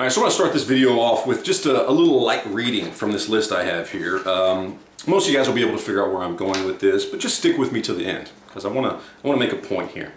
Alright, so I want to start this video off with just a little light reading from this list I have here. Most of you guys will be able to figure out where I'm going with this, but just stick with me to the end, because I want to make a point here.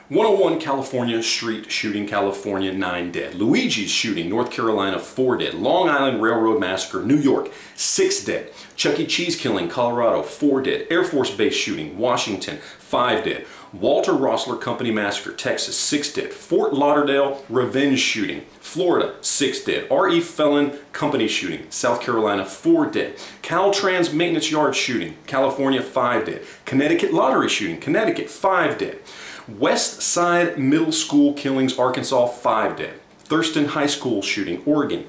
101 California Street shooting, California, 9 dead. Luigi's shooting, North Carolina, 4 dead. Long Island Railroad Massacre, New York, 6 dead. Chuck E. Cheese killing, Colorado, 4 dead. Air Force Base shooting, Washington, 5 dead. Walter Rossler Company Massacre, Texas, 6 dead. Fort Lauderdale Revenge shooting, Florida, 6 dead. R.E. Felon Company shooting, South Carolina, 4 dead. Caltrans Maintenance Yard shooting, California, 5 dead. Connecticut Lottery shooting, Connecticut, 5 dead. West Side Middle School killings, Arkansas, 5 dead. Thurston High School shooting, Oregon,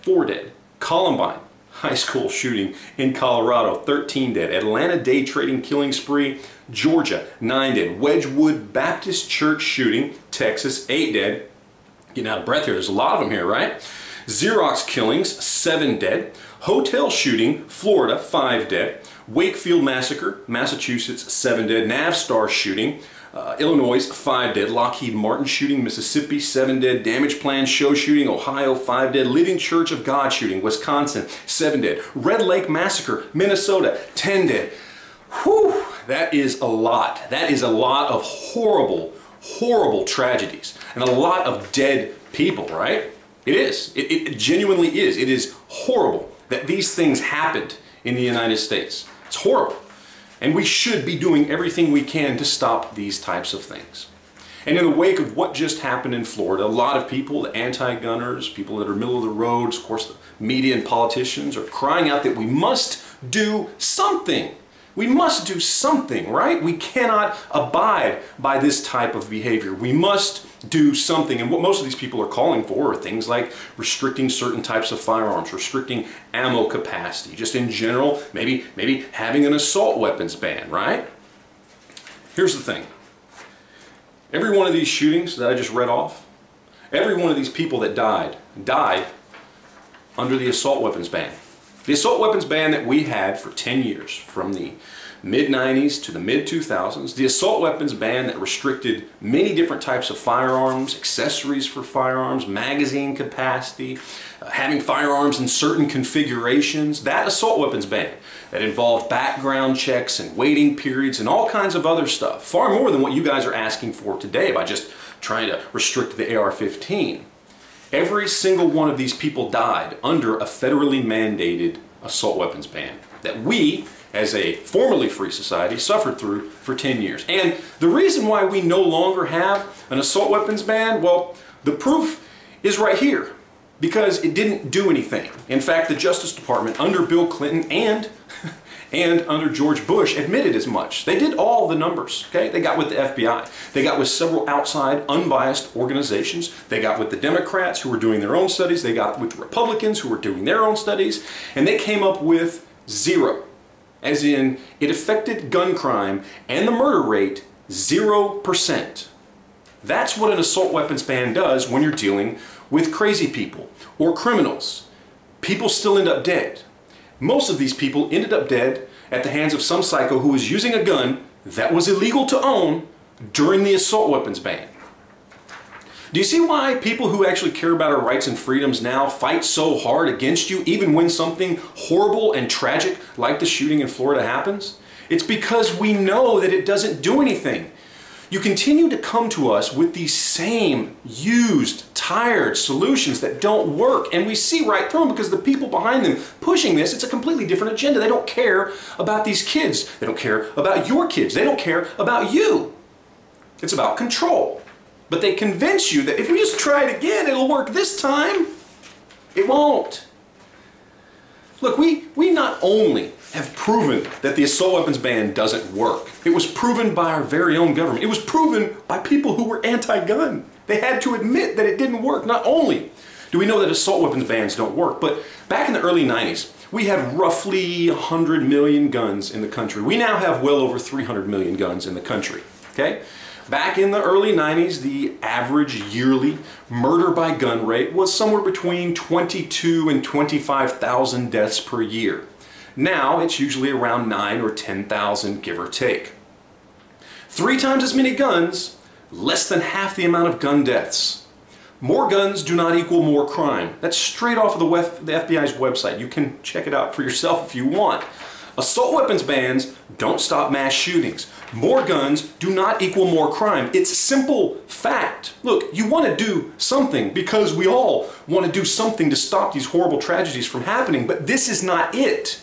4 dead. Columbine High School shooting in Colorado, 13 dead. Atlanta day trading killing spree, Georgia, 9 dead. Wedgwood Baptist Church shooting, Texas, 8 dead. Getting out of breath here, there's a lot of them here, right? Xerox killings, 7 dead. Hotel shooting, Florida, 5 dead. Wakefield Massacre, Massachusetts, 7 dead. Navstar shooting, Illinois, 5 dead. Lockheed Martin shooting, Mississippi, 7 dead. Damage Plan Show shooting, Ohio, 5 dead. Living Church of God shooting, Wisconsin, 7 dead. Red Lake Massacre, Minnesota, 10 dead. Whew, that is a lot. That is a lot of horrible, horrible tragedies and a lot of dead people, right? It is. It genuinely is. It is horrible that these things happened in the United States. It's horrible. And we should be doing everything we can to stop these types of things. And in the wake of what just happened in Florida, a lot of people, the anti-gunners, people that are middle of the roads, of course the media and politicians are crying out that we must do something. We must do something, right? We cannot abide by this type of behavior. We must do something. And what most of these people are calling for are things like restricting certain types of firearms, restricting ammo capacity, just in general, maybe having an assault weapons ban, right? Here's the thing. Every one of these shootings that I just read off, every one of these people that died under the assault weapons ban. The assault weapons ban that we had for 10 years, from the mid-90s to the mid-2000s, the assault weapons ban that restricted many different types of firearms, accessories for firearms, magazine capacity, having firearms in certain configurations, that assault weapons ban that involved background checks and waiting periods and all kinds of other stuff, far more than what you guys are asking for today by just trying to restrict the AR-15. Every single one of these people died under a federally mandated assault weapons ban that we, as a formerly free society, suffered through for 10 years. And the reason why we no longer have an assault weapons ban, well, the proof is right here, because it didn't do anything. In fact, the Justice Department under Bill Clinton and under George Bush admitted as much. They did all the numbers, okay? They got with the FBI. They got with several outside unbiased organizations. They got with the Democrats who were doing their own studies. They got with the Republicans who were doing their own studies. And they came up with 0. As in, it affected gun crime and the murder rate 0%. That's what an assault weapons ban does when you're dealing with crazy people or criminals. People still end up dead. Most of these people ended up dead at the hands of some psycho who was using a gun that was illegal to own during the assault weapons ban. Do you see why people who actually care about our rights and freedoms now fight so hard against you even when something horrible and tragic like the shooting in Florida happens? It's because we know that it doesn't do anything. You continue to come to us with these same used, tired solutions that don't work, and we see right through them because the people behind them pushing this, it's a completely different agenda. They don't care about these kids. They don't care about your kids. They don't care about you. It's about control. But they convince you that if we just try it again, it'll work this time. It won't. Look, we not only have proven that the assault weapons ban doesn't work. It was proven by our very own government. It was proven by people who were anti-gun. They had to admit that it didn't work. Not only do we know that assault weapons bans don't work, but back in the early 90s, we had roughly 100 million guns in the country. We now have well over 300 million guns in the country, okay? Back in the early 90s, the average yearly murder by gun rate was somewhere between 22 and 25,000 deaths per year. Now it's usually around 9 or 10,000, give or take. 3 times as many guns, less than half the amount of gun deaths. More guns do not equal more crime. That's straight off of the FBI's website. You can check it out for yourself if you want. Assault weapons bans don't stop mass shootings. More guns do not equal more crime. It's a simple fact. Look, you want to do something because we all want to do something to stop these horrible tragedies from happening, but this is not it.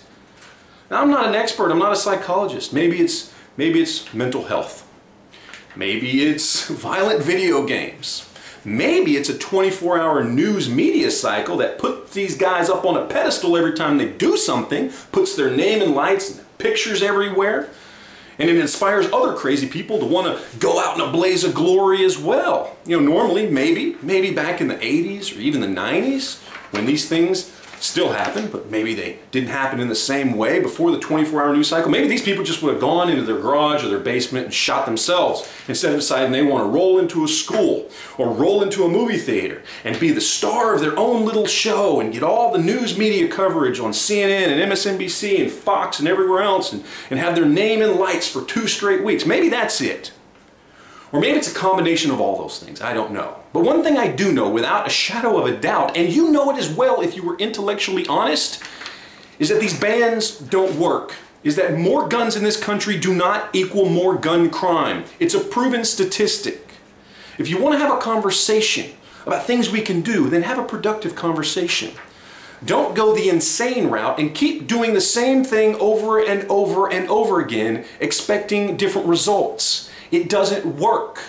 Now, I'm not an expert. I'm not a psychologist. Maybe it's mental health. Maybe it's violent video games. Maybe it's a 24-hour news media cycle that puts these guys up on a pedestal every time they do something, puts their name in lights and pictures everywhere, and it inspires other crazy people to want to go out in a blaze of glory as well. You know, normally, maybe back in the 80s or even the 90s, when these things still happen, but maybe they didn't happen in the same way before the 24-hour news cycle. Maybe these people just would have gone into their garage or their basement and shot themselves instead of deciding they want to roll into a school or roll into a movie theater and be the star of their own little show and get all the news media coverage on CNN and MSNBC and Fox and everywhere else and have their name in lights for 2 straight weeks. Maybe that's it. Or maybe it's a combination of all those things. I don't know. But one thing I do know without a shadow of a doubt, and you know it as well if you were intellectually honest, is that these bans don't work. Is that more guns in this country do not equal more gun crime. It's a proven statistic. If you want to have a conversation about things we can do, then have a productive conversation. Don't go the insane route and keep doing the same thing over and over and over again, expecting different results. It doesn't work.